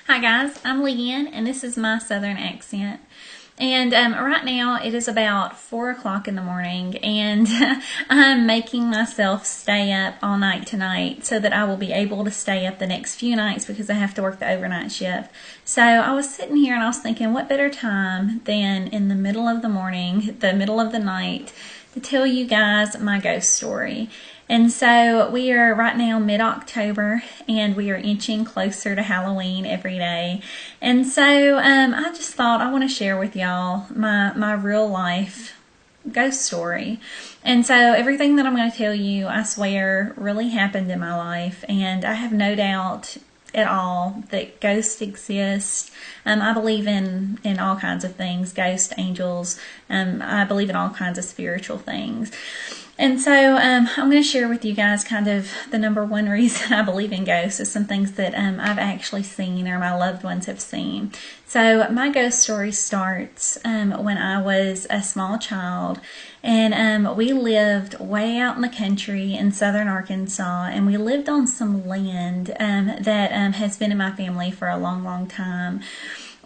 Hi guys, I'm Leanne and this is my southern accent. And right now it is about 4 o'clock in the morning and I'm making myself stay up all night tonight so that I will be able to stay up the next few nights because I have to work the overnight shift. So I was sitting here and I was thinking, what better time than in the middle of the morning, the middle of the night, to tell you guys my ghost story. And so we are right now mid-October and we are inching closer to Halloween every day. And so I just thought I want to share with y'all my real life ghost story. And so everything that I'm going to tell you, I swear, really happened in my life. And I have no doubt at all that ghosts exist. I believe in all kinds of things, ghosts, angels. I believe in all kinds of spiritual things. And so I'm going to share with you guys kind of the number one reason I believe in ghosts is some things that I've actually seen or my loved ones have seen. So my ghost story starts when I was a small child, and we lived way out in the country in southern Arkansas, and we lived on some land that has been in my family for a long, long time.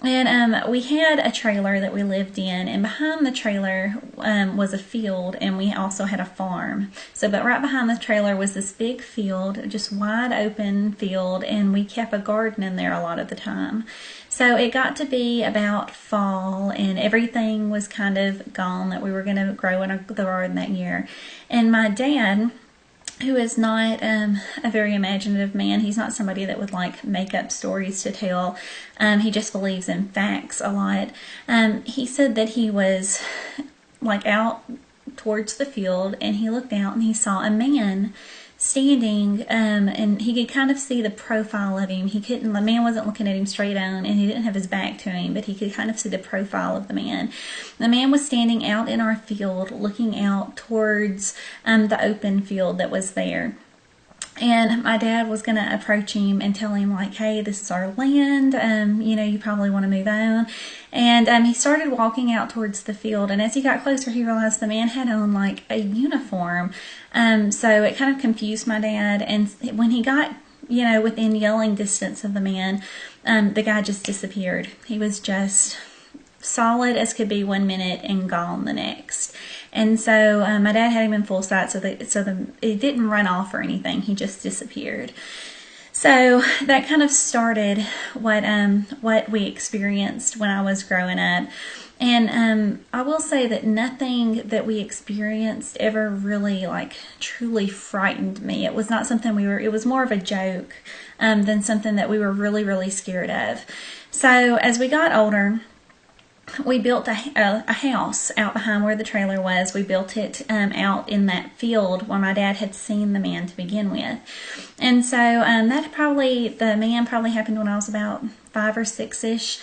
And we had a trailer that we lived in, and behind the trailer was a field, and we also had a farm. But right behind the trailer was this big field, just wide open field, and we kept a garden in there a lot of the time. So it got to be about fall, and everything was kind of gone that we were going to grow in the garden that year. And my dad, who is not a very imaginative man. He's not somebody that would like make up stories to tell. He just believes in facts a lot. He said that he was like out towards the field and he looked out and he saw a man standing, and he could kind of see the profile of him. The man wasn't looking at him straight on, and he didn't have his back to him, but he could kind of see the profile of the man. The man was standing out in our field, looking out towards the open field that was there. And my dad was going to approach him and tell him, like, hey, this is our land, you probably want to move on. And he started walking out towards the field, and as he got closer, he realized the man had on, like, a uniform. So it kind of confused my dad, and when he got, within yelling distance of the man, the guy just disappeared. He was just solid as could be 1 minute and gone the next. And so my dad had him in full sight, so it didn't run off or anything. He just disappeared. So that kind of started what we experienced when I was growing up. And I will say that nothing that we experienced ever really truly frightened me. It was not something it was more of a joke than something that we were really, really scared of. So as we got older, we built a house out behind where the trailer was. We built it out in that field where my dad had seen the man to begin with. And so the man probably happened when I was about 5 or 6-ish.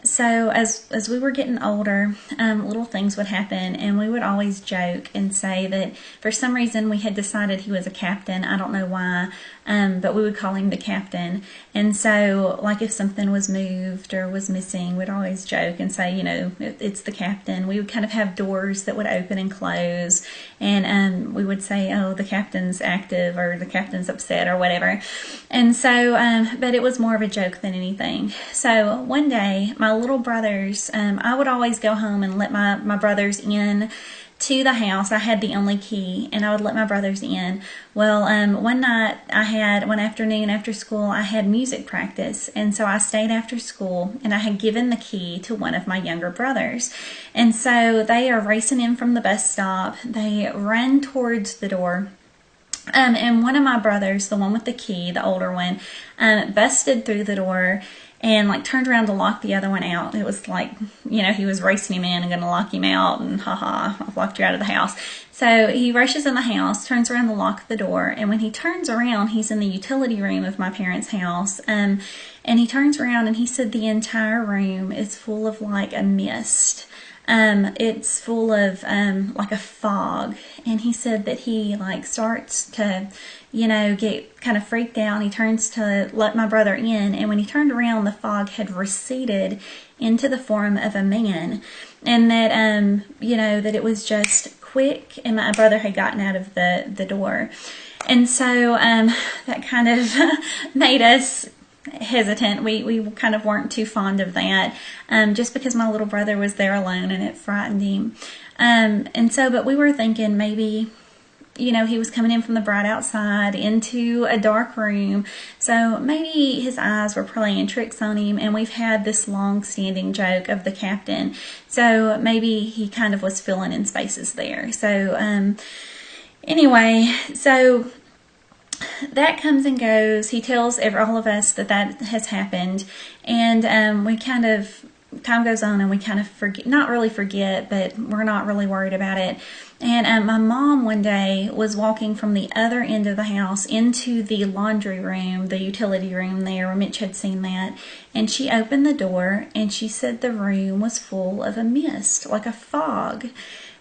So as we were getting older, little things would happen, and we would always joke and say that for some reason we had decided he was a captain. I don't know why, but we would call him the captain. And so, like, if something was moved or was missing, we'd always joke and say, it's the captain. We would kind of have doors that would open and close, and we would say, oh, the captain's active, or the captain's upset, or whatever. And so, but it was more of a joke than anything. So one day, my little brothers, I would always go home and let my brothers in to the house. I had the only key, and I would let my brothers in. Well, one afternoon after school, I had music practice, and so I stayed after school, and I had given the key to one of my younger brothers. And so they are racing in from the bus stop. They run towards the door. And one of my brothers, the one with the key, the older one, busted through the door and turned around to lock the other one out. It was he was racing him in and going to lock him out, and I've locked you out of the house. So he rushes in the house, turns around to lock the door, and when he turns around, he's in the utility room of my parents' house, and he turns around and he said the entire room is full of a mist. It's full of a fog, and he said that he starts to get kind of freaked out. He turns to let my brother in, and when he turned around, the fog had receded into the form of a man, and that that it was just quick, and my brother had gotten out of the door. And so that kind of made us hesitant. We kind of weren't too fond of that, just because my little brother was there alone and it frightened him. But we were thinking maybe, he was coming in from the bright outside into a dark room. So maybe his eyes were playing tricks on him, and we've had this long-standing joke of the captain. So maybe he kind of was filling in spaces there. So anyway, so that comes and goes. He tells all of us that has happened, and we kind of, time goes on and we kind of forget, not really forget, but we're not really worried about it. And my mom one day was walking from the other end of the house into the laundry room, the utility room there where Mitch had seen that, and she opened the door and she said the room was full of a mist, like a fog.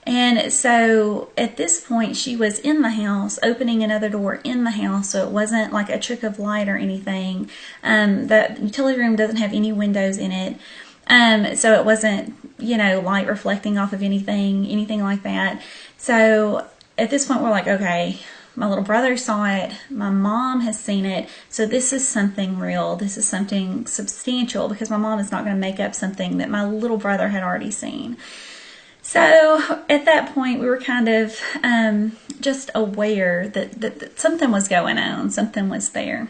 And so at this point she was in the house, opening another door in the house, so it wasn't like a trick of light or anything. The utility room doesn't have any windows in it. So it wasn't, light reflecting off of anything like that. So at this point we're like, okay, my little brother saw it, my mom has seen it, so this is something real, this is something substantial, because my mom is not going to make up something that my little brother had already seen. So at that point we were kind of just aware that something was going on, something was there.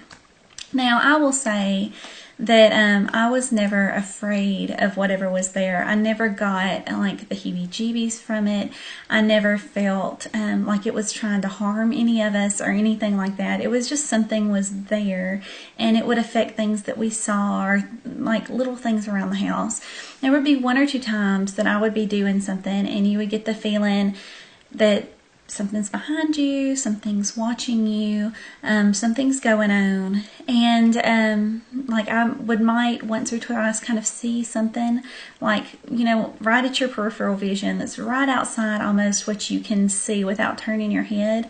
Now I will say that I was never afraid of whatever was there. I never got like the heebie-jeebies from it. I never felt like it was trying to harm any of us or anything like that. It was just something was there, and it would affect things that we saw, or like little things around the house. There would be one or two times that I would be doing something and you would get the feeling that something's behind you, something's watching you, something's going on. And like I might once or twice kind of see something like, right at your peripheral vision that's right outside almost what you can see without turning your head.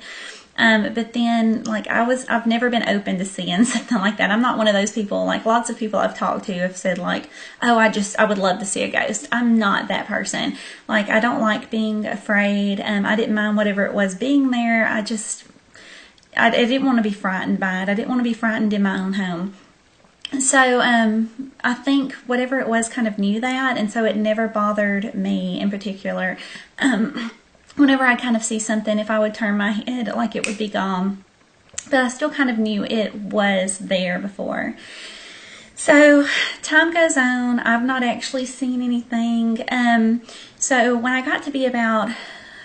But then, like, I've never been open to seeing something like that. I'm not one of those people, like lots of people I've talked to have said like, oh, I would love to see a ghost. I'm not that person. Like, I don't like being afraid. I didn't mind whatever it was being there. I didn't want to be frightened by it. I didn't want to be frightened in my own home. So, I think whatever it was kind of knew that, and so it never bothered me in particular. Whenever I kind of see something, if I would turn my head, like it would be gone. But I still kind of knew it was there before. So time goes on. I've not actually seen anything. So when I got to be about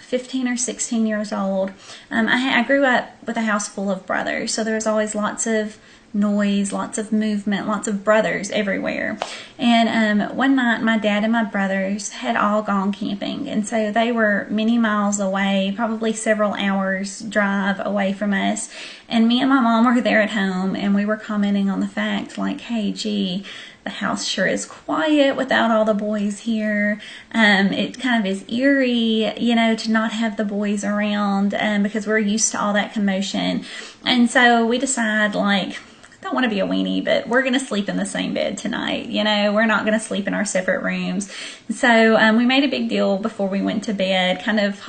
15 or 16 years old, I grew up with a house full of brothers. So there was always lots of noise, lots of movement, lots of brothers everywhere. And one night my dad and my brothers had all gone camping, and so they were many miles away, probably several hours drive away from us, and me and my mom were there at home, and we were commenting on the fact like, hey, gee, the house sure is quiet without all the boys here. It kind of is eerie, to not have the boys around, because we're used to all that commotion. And so we decide, like, don't want to be a weenie, but we're going to sleep in the same bed tonight. We're not going to sleep in our separate rooms. So we made a big deal before we went to bed, kind of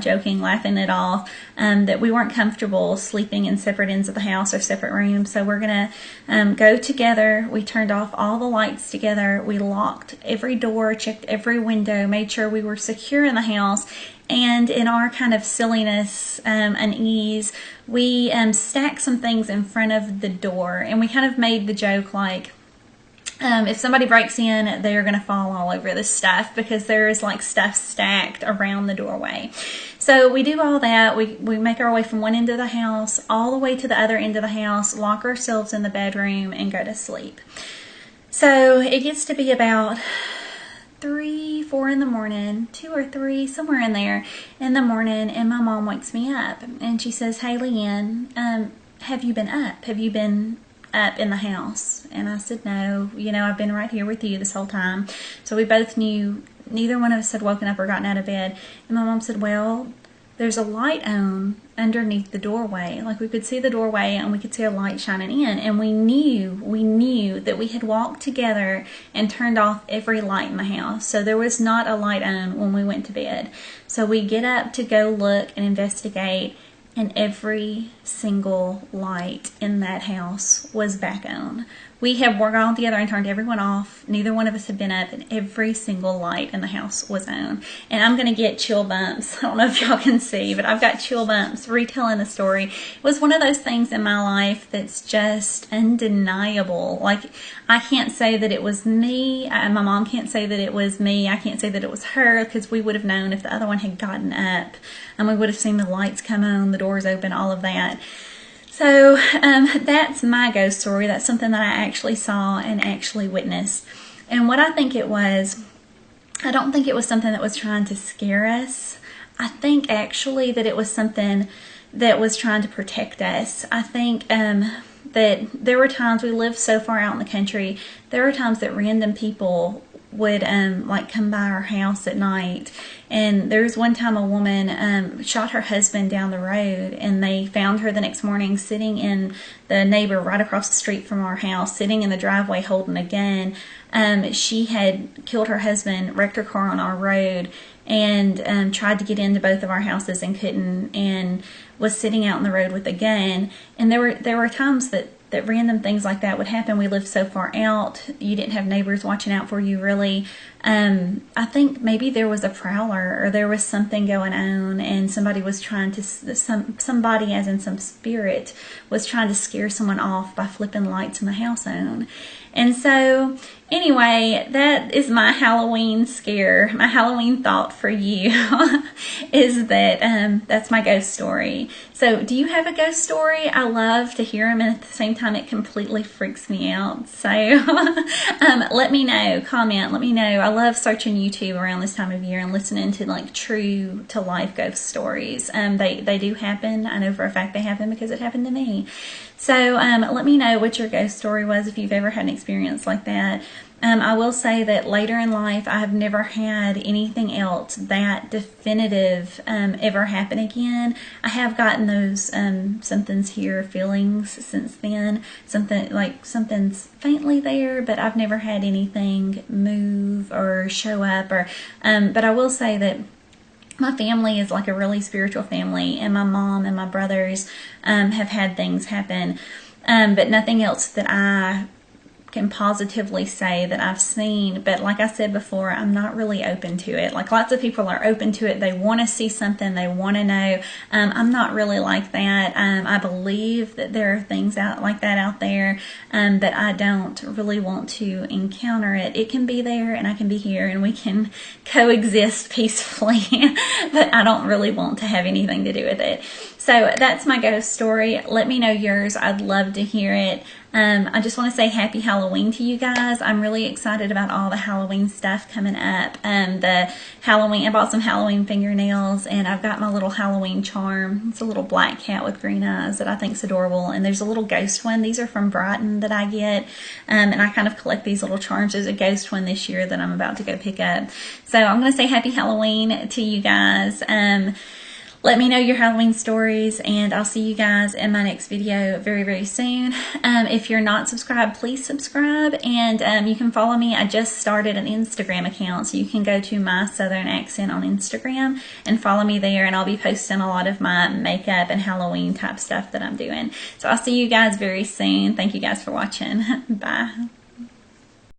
joking, laughing it off, that we weren't comfortable sleeping in separate ends of the house or separate rooms. So we're going to go together. We turned off all the lights together. We locked every door, checked every window, made sure we were secure in the house. And in our kind of silliness and ease, we stacked some things in front of the door, and we kind of made the joke like, if somebody breaks in, they're going to fall all over this stuff, because there is like stuff stacked around the doorway. So we do all that. We make our way from one end of the house all the way to the other end of the house, lock ourselves in the bedroom, and go to sleep. So it gets to be about 3, 4 in the morning, 2 or 3, somewhere in there in the morning, and my mom wakes me up, and she says, hey, Leanne, have you been up? Have you been up in the house? And I said, no, I've been right here with you this whole time. So we both knew neither one of us had woken up or gotten out of bed. And my mom said, well, there's a light on underneath the doorway. Like, we could see the doorway and we could see a light shining in, and we knew that we had walked together and turned off every light in the house. So there was not a light on when we went to bed. So we get up to go look and investigate, and every single light in that house was back on. We had worked all together and turned everyone off. Neither one of us had been up, and every single light in the house was on. And I'm going to get chill bumps. I don't know if y'all can see, but I've got chill bumps retelling the story. It was one of those things in my life that's just undeniable. Like, I can't say that it was me. My mom can't say that it was me. I can't say that it was her, because we would have known if the other one had gotten up, and we would have seen the lights come on, the doors open, all of that. So that's my ghost story. That's something that I actually saw and actually witnessed. And what I think it was, I don't think it was something that was trying to scare us. I think actually that it was something that was trying to protect us. I think that there were times, we lived so far out in the country, there were times that random people would like come by our house at night. And there was one time a woman shot her husband down the road, and they found her the next morning sitting in the neighbor right across the street from our house, sitting in the driveway holding a gun. She had killed her husband, wrecked her car on our road, and tried to get into both of our houses and couldn't, and was sitting out in the road with a gun. And there were times that random things like that would happen. We lived so far out, you didn't have neighbors watching out for you, really. I think maybe there was a prowler, or there was something going on, and somebody was trying to, somebody as in some spirit, was trying to scare someone off by flipping lights in the house on. And so, anyway, that is my Halloween scare. My Halloween thought for you is that that's my ghost story. So, do you have a ghost story? I love to hear them, and at the same time, it completely freaks me out. So, let me know. Comment. Let me know. I love searching YouTube around this time of year and listening to like true to life ghost stories. They do happen. I know for a fact they happen because it happened to me. So let me know what your ghost story was if you've ever had an experience like that. I will say that later in life, I have never had anything else that definitive ever happen again. I have gotten those something's here feelings since then. Something's faintly there, but I've never had anything move or show up. But I will say that my family is like a really spiritual family, and my mom and my brothers have had things happen, but nothing else that I can positively say that I've seen. But like I said before, I'm not really open to it. Like, lots of people are open to it. They want to see something. They want to know. I'm not really like that. I believe that there are things like that out there, but I don't really want to encounter it. It can be there, and I can be here, and we can coexist peacefully, but I don't really want to have anything to do with it. So that's my ghost story. Let me know yours. I'd love to hear it. I just want to say happy Halloween to you guys. I'm really excited about all the Halloween stuff coming up. I bought some Halloween fingernails, and I've got my little Halloween charm. It's a little black cat with green eyes that I think is adorable. And there's a little ghost one. These are from Brighton that I get. And I kind of collect these little charms. There's a ghost one this year that I'm about to go pick up. So I'm going to say happy Halloween to you guys. Let me know your Halloween stories, and I'll see you guys in my next video very, very soon. If you're not subscribed, please subscribe, and you can follow me. I just started an Instagram account, so you can go to My Southern Accent on Instagram and follow me there, and I'll be posting a lot of my makeup and Halloween type stuff that I'm doing. So I'll see you guys very soon. Thank you guys for watching. Bye.